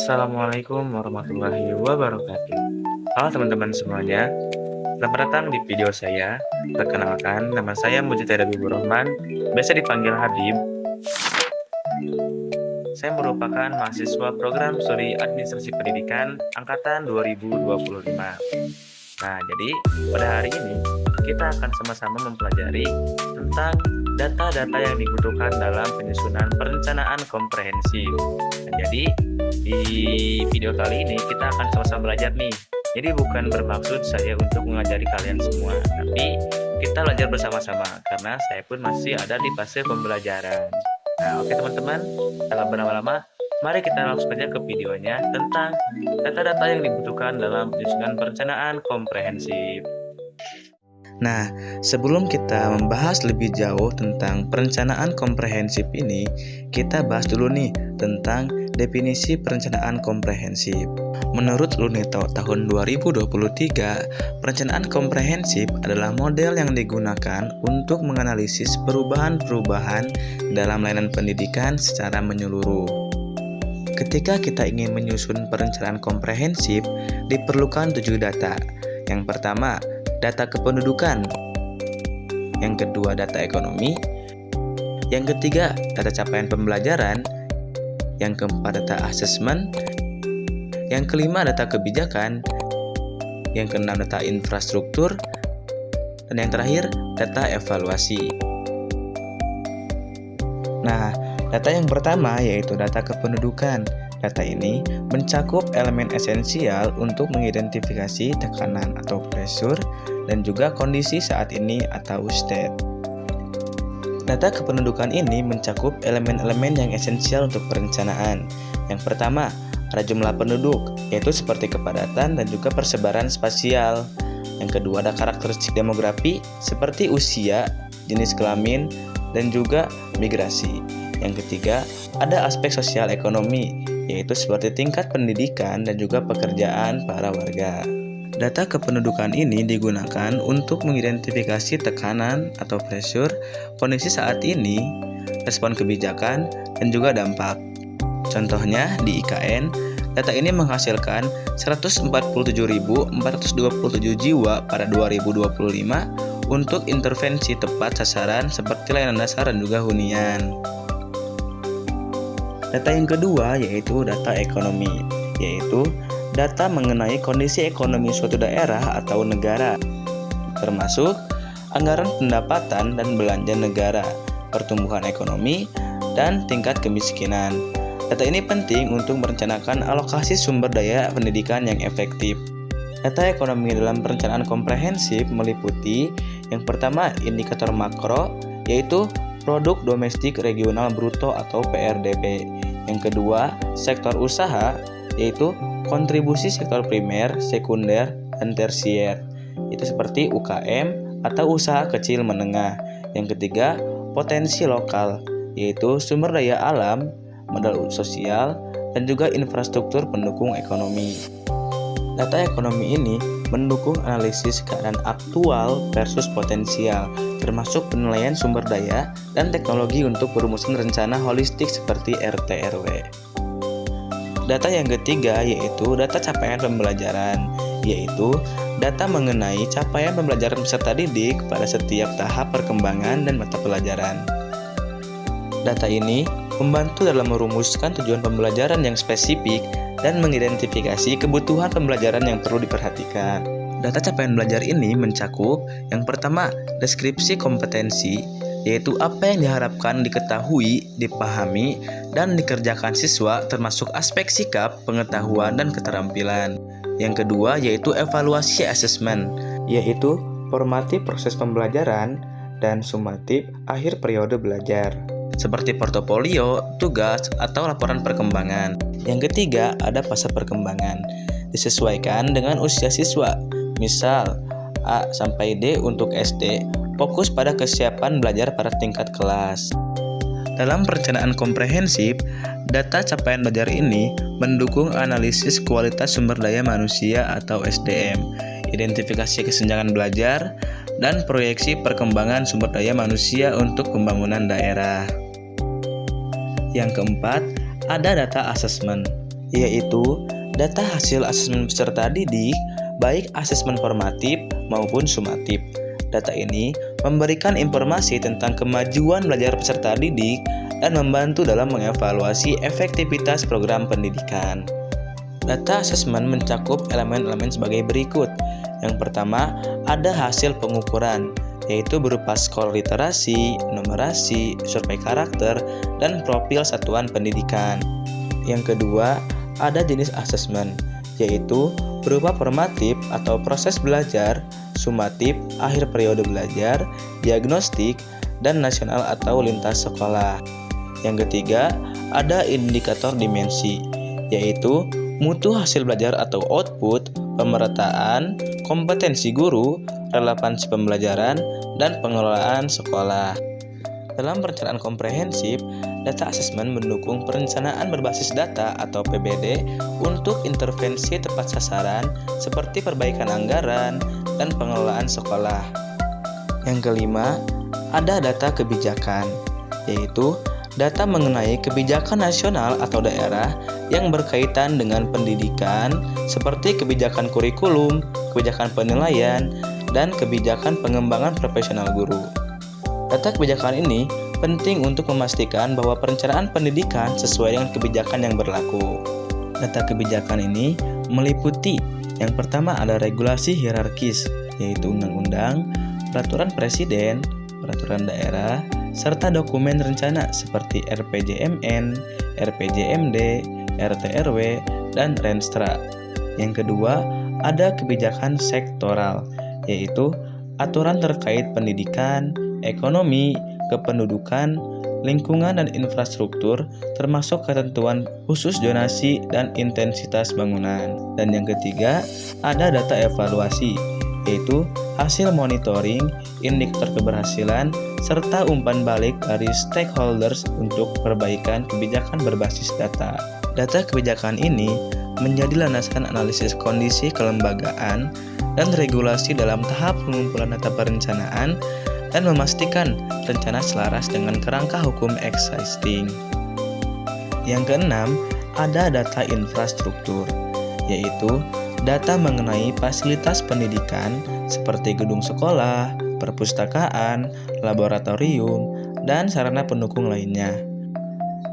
Assalamualaikum warahmatullahi wabarakatuh. Halo teman-teman semuanya, selamat datang di video saya. Perkenalkan, nama saya Mujtahid Habibur Rahman, biasa dipanggil Habib. Saya merupakan mahasiswa program studi Administrasi Pendidikan angkatan 2025. Nah, jadi pada hari ini kita akan sama-sama mempelajari tentang data-data yang dibutuhkan dalam penyusunan perencanaan komprehensif. Nah, jadi di video kali ini kita akan sama-sama belajar nih. Jadi bukan bermaksud saya untuk mengajari kalian semua, tapi kita belajar bersama-sama karena saya pun masih ada di fase pembelajaran. Nah, oke teman-teman, tanpa berlama-lama, mari kita langsung saja ke videonya tentang data-data yang dibutuhkan dalam penyusunan perencanaan komprehensif. Nah, sebelum kita membahas lebih jauh tentang perencanaan komprehensif ini, kita bahas dulu nih tentang definisi perencanaan komprehensif. Menurut Lunito tahun 2023, perencanaan komprehensif adalah model yang digunakan untuk menganalisis perubahan-perubahan dalam layanan pendidikan secara menyeluruh. Ketika kita ingin menyusun perencanaan komprehensif, diperlukan 7 data. Yang pertama, data kependudukan. Yang kedua, data ekonomi. Yang ketiga, data capaian pembelajaran. Yang keempat, data asesmen. Yang kelima, data kebijakan. Yang keenam, data infrastruktur. Dan yang terakhir, data evaluasi. Nah, data yang pertama yaitu data kependudukan. Data ini mencakup elemen esensial untuk mengidentifikasi tekanan atau pressure dan juga kondisi saat ini atau state. Data kependudukan ini mencakup elemen-elemen yang esensial untuk perencanaan. Yang pertama, ada jumlah penduduk, yaitu seperti kepadatan dan juga persebaran spasial. Yang kedua, ada karakteristik demografi seperti usia, jenis kelamin, dan juga migrasi. Yang ketiga, ada aspek sosial ekonomi, yaitu seperti tingkat pendidikan dan juga pekerjaan para warga. Data kependudukan ini digunakan untuk mengidentifikasi tekanan atau pressure, kondisi saat ini, respon kebijakan, dan juga dampak. Contohnya di IKN, data ini menghasilkan 147.427 jiwa pada 2025 untuk intervensi tepat sasaran seperti layanan dasar dan juga hunian. Data yang kedua yaitu data ekonomi, yaitu data mengenai kondisi ekonomi suatu daerah atau negara, termasuk anggaran pendapatan dan belanja negara, pertumbuhan ekonomi, dan tingkat kemiskinan. Data ini penting untuk merencanakan alokasi sumber daya pendidikan yang efektif. Data ekonomi dalam perencanaan komprehensif meliputi yang pertama indikator makro, yaitu produk domestik regional bruto atau PRDB. Yang kedua, sektor usaha, yaitu kontribusi sektor primer, sekunder, dan tersier. Itu seperti UKM atau usaha kecil menengah. Yang ketiga, potensi lokal, yaitu sumber daya alam, modal sosial, dan juga infrastruktur pendukung ekonomi. Data ekonomi ini mendukung analisis keadaan aktual versus potensial, termasuk penilaian sumber daya dan teknologi untuk perumusan rencana holistik seperti RT/RW. Data yang ketiga yaitu data capaian pembelajaran, yaitu data mengenai capaian pembelajaran peserta didik pada setiap tahap perkembangan dan mata pelajaran. Data ini membantu dalam merumuskan tujuan pembelajaran yang spesifik dan mengidentifikasi kebutuhan pembelajaran yang perlu diperhatikan. Data capaian belajar ini mencakup yang pertama, deskripsi kompetensi, yaitu apa yang diharapkan diketahui, dipahami, dan dikerjakan siswa termasuk aspek sikap, pengetahuan, dan keterampilan. Yang kedua yaitu evaluasi asesmen, yaitu formatif proses pembelajaran dan sumatif akhir periode belajar, seperti portofolio, tugas, atau laporan perkembangan. Yang ketiga, ada fase perkembangan, disesuaikan dengan usia siswa. Misal, A sampai D untuk SD, fokus pada kesiapan belajar pada tingkat kelas. Dalam perencanaan komprehensif, data capaian belajar ini mendukung analisis kualitas sumber daya manusia atau SDM, identifikasi kesenjangan belajar, dan proyeksi perkembangan sumber daya manusia untuk pembangunan daerah. Yang keempat, ada data asesmen, yaitu data hasil asesmen peserta didik, baik asesmen formatif maupun sumatif. Data ini memberikan informasi tentang kemajuan belajar peserta didik dan membantu dalam mengevaluasi efektivitas program pendidikan. Data asesmen mencakup elemen-elemen sebagai berikut. Yang pertama, ada hasil pengukuran, yaitu berupa skor literasi, numerasi, survei karakter, dan profil satuan pendidikan. Yang kedua, ada jenis asesmen, yaitu berupa formatif atau proses belajar, sumatif, akhir periode belajar, diagnostik, dan nasional atau lintas sekolah. Yang ketiga, ada indikator dimensi, yaitu mutu hasil belajar atau output, pemerataan, kompetensi guru, relevansi pembelajaran, dan pengelolaan sekolah. Dalam perencanaan komprehensif, data asesmen mendukung perencanaan berbasis data atau PBD untuk intervensi tepat sasaran seperti perbaikan anggaran dan pengelolaan sekolah. Yang kelima, ada data kebijakan, yaitu data mengenai kebijakan nasional atau daerah yang berkaitan dengan pendidikan seperti kebijakan kurikulum, kebijakan penilaian, dan kebijakan pengembangan profesional guru. Data kebijakan ini penting untuk memastikan bahwa perencanaan pendidikan sesuai dengan kebijakan yang berlaku. Data kebijakan ini meliputi yang pertama ada regulasi hierarkis, yaitu undang-undang, peraturan presiden, peraturan daerah, serta dokumen rencana seperti RPJMN, RPJMD, RTRW, dan Renstra. Yang kedua, ada kebijakan sektoral, yaitu aturan terkait pendidikan, ekonomi, kependudukan, lingkungan, dan infrastruktur, termasuk ketentuan khusus zonasi dan intensitas bangunan. Dan yang ketiga, ada data evaluasi, yaitu hasil monitoring, indikator keberhasilan, serta umpan balik dari stakeholders untuk perbaikan kebijakan berbasis data. Data kebijakan ini menjadi landasan analisis kondisi kelembagaan dan regulasi dalam tahap pengumpulan data perencanaan dan memastikan rencana selaras dengan kerangka hukum existing. Yang keenam, ada data infrastruktur, yaitu data mengenai fasilitas pendidikan seperti gedung sekolah, perpustakaan, laboratorium, dan sarana pendukung lainnya.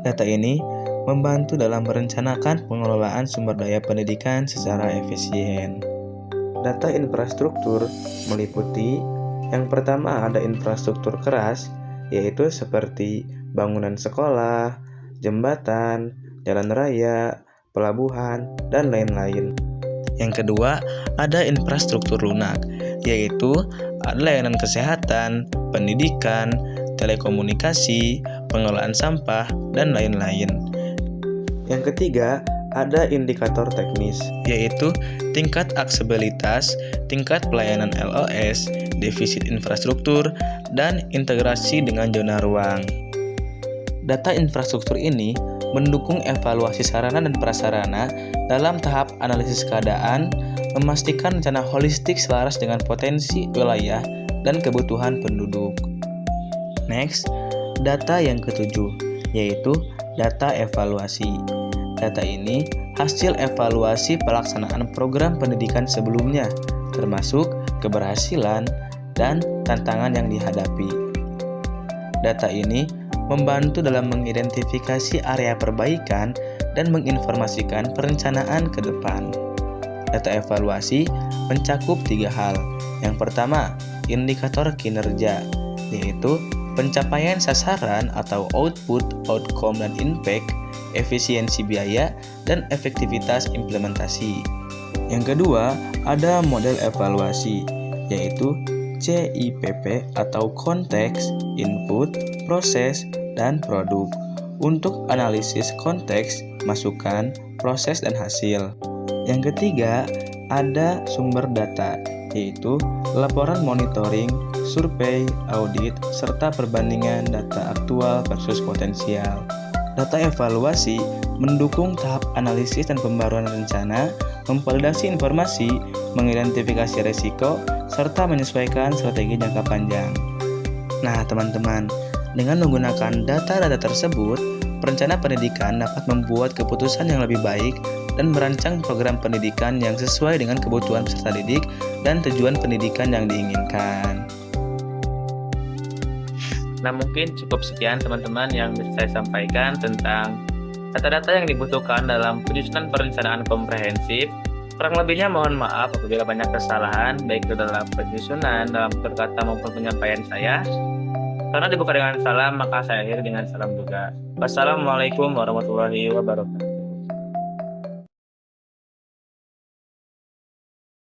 Data ini membantu dalam merencanakan pengelolaan sumber daya pendidikan secara efisien. Data infrastruktur meliputi yang pertama ada infrastruktur keras, yaitu seperti bangunan sekolah, jembatan, jalan raya, pelabuhan, dan lain-lain. Yang kedua, ada infrastruktur lunak, yaitu layanan kesehatan, pendidikan, telekomunikasi, pengelolaan sampah, dan lain-lain. Yang ketiga, ada indikator teknis, yaitu tingkat aksesibilitas, tingkat pelayanan LOS, defisit infrastruktur, dan integrasi dengan zona ruang. Data infrastruktur ini mendukung evaluasi sarana dan prasarana dalam tahap analisis keadaan, memastikan rencana holistik selaras dengan potensi wilayah dan kebutuhan penduduk. Next, data yang ketujuh, yaitu data evaluasi. Data ini hasil evaluasi pelaksanaan program pendidikan sebelumnya, termasuk keberhasilan dan tantangan yang dihadapi. Data ini membantu dalam mengidentifikasi area perbaikan dan menginformasikan perencanaan ke depan. Data evaluasi mencakup 3 hal. Yang pertama, indikator kinerja, yaitu pencapaian sasaran atau output, outcome, dan impact, efisiensi biaya, dan efektivitas implementasi. Yang kedua, ada model evaluasi, yaitu CIPP atau konteks, input, proses, dan produk, untuk analisis konteks, masukan, proses, dan hasil. Yang ketiga, ada sumber data, yaitu laporan monitoring, survei, audit, serta perbandingan data aktual versus potensial. Data evaluasi mendukung tahap analisis dan pembaruan rencana, memvalidasi informasi, mengidentifikasi risiko, serta menyesuaikan strategi jangka panjang. Nah, teman-teman, dengan menggunakan data-data tersebut, perencana pendidikan dapat membuat keputusan yang lebih baik dan merancang program pendidikan yang sesuai dengan kebutuhan peserta didik dan tujuan pendidikan yang diinginkan. Nah, mungkin cukup sekian teman-teman yang bisa saya sampaikan tentang data-data yang dibutuhkan dalam penyusunan perencanaan komprehensif. Kurang lebihnya mohon maaf apabila banyak kesalahan, baik itu dalam penyusunan, dalam tutur kata maupun penyampaian saya. Karena dibuka dengan salam, maka saya akhiri dengan salam juga. Wassalamualaikum warahmatullahi wabarakatuh.